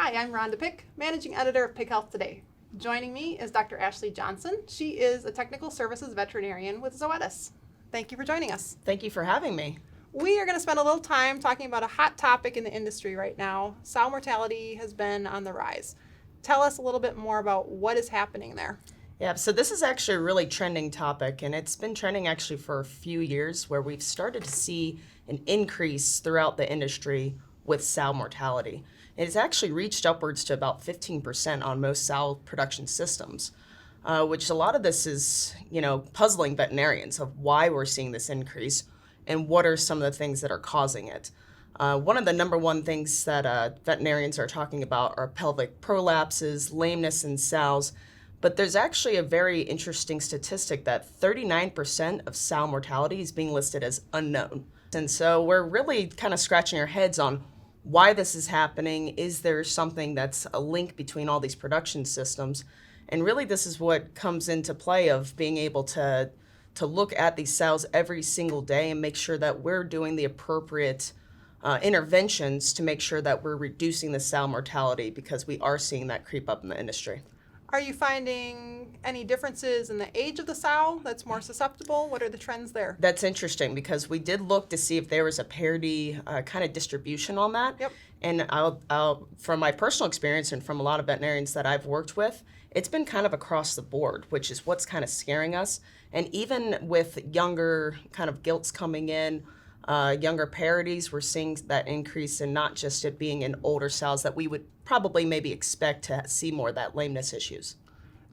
Hi, I'm Rhonda Pick, Managing Editor of Pig Health Today. Joining me is Dr. Ashley Johnson. She is a technical services veterinarian with Zoetis. Thank you for joining us. Thank you for having me. We are going to spend a little time talking about a hot topic in the industry right now. Sow mortality has been on the rise. Tell us a little bit more about what is happening there. Yeah, so this is actually a really trending topic, and it's been trending actually for a few years where we've started to see an increase throughout the industry with sow mortality. It's actually reached upwards to about 15% on most sow production systems, which a lot of this is, puzzling veterinarians of why we're seeing this increase and what are some of the things that are causing it. One of the number one things that veterinarians are talking about are pelvic prolapses, lameness in sows, but there's actually a very interesting statistic that 39% of sow mortality is being listed as unknown. And so we're really kind of scratching our heads on why this is happening. Is there something that's a link between all these production systems? And really this is what comes into play of being able to look at these sows every single day and make sure that we're doing the appropriate interventions to make sure that we're reducing the sow mortality, because we are seeing that creep up in the industry. Are you finding any differences in the age of the sow that's more susceptible? What are the trends there? That's interesting because we did look to see if there was a parity kind of distribution on that. Yep. And I'll, from my personal experience and from a lot of veterinarians that I've worked with, it's been kind of across the board, which is what's kind of scaring us. And even with younger kind of gilts coming in, younger parities, we're seeing that increase in not just it being in older sows that we would probably maybe expect to see more of that lameness issues.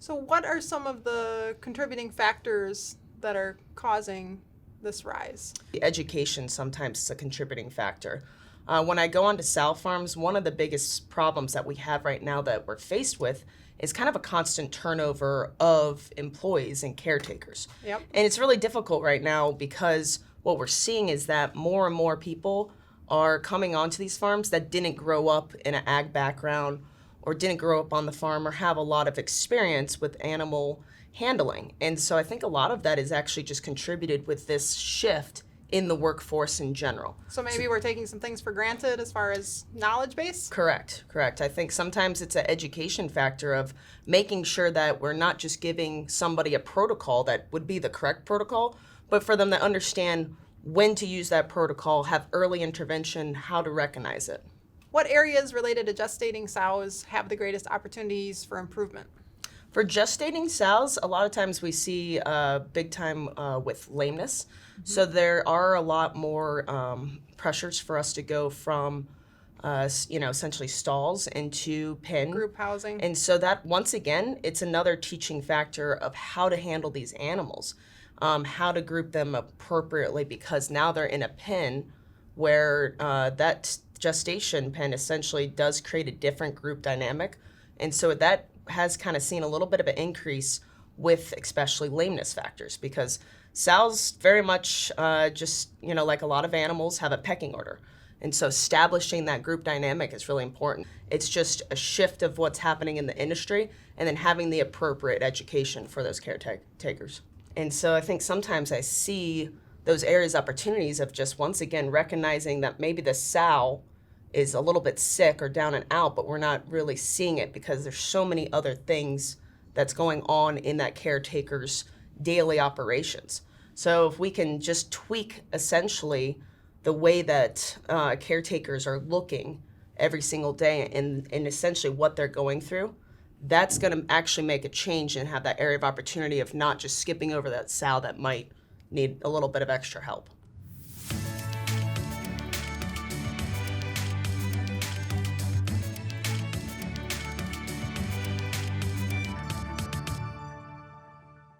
So what are some of the contributing factors that are causing this rise? The education sometimes is a contributing factor. When I go onto sow farms, one of the biggest problems that we have right now that we're faced with is kind of a constant turnover of employees and caretakers. Yep. And it's really difficult right now because what we're seeing is that more and more people are coming onto these farms that didn't grow up in an ag background or didn't grow up on the farm or have a lot of experience with animal handling. And so I think a lot of that is actually just contributed with this shift in the workforce in general. So maybe we're taking some things for granted as far as knowledge base? Correct. I think sometimes it's an education factor of making sure that we're not just giving somebody a protocol that would be the correct protocol, but for them to understand when to use that protocol, have early intervention, how to recognize it. What areas related to gestating sows have the greatest opportunities for improvement? For gestating sows, a lot of times we see big time with lameness. Mm-hmm. So there are a lot more pressures for us to go from essentially stalls into pen. Group housing. And so that, once again, it's another teaching factor of how to handle these animals. How to group them appropriately, because now they're in a pen where that gestation pen essentially does create a different group dynamic. And so that has kind of seen a little bit of an increase with especially lameness factors, because sows very much like a lot of animals have a pecking order. And so establishing that group dynamic is really important. It's just a shift of what's happening in the industry and then having the appropriate education for those caretakers. And so I think sometimes I see those areas opportunities of just once again recognizing that maybe the sow is a little bit sick or down and out, but we're not really seeing it because there's so many other things that's going on in that caretaker's daily operations. So if we can just tweak essentially the way that caretakers are looking every single day and essentially what they're going through, that's going to actually make a change and have that area of opportunity of not just skipping over that sow that might need a little bit of extra help.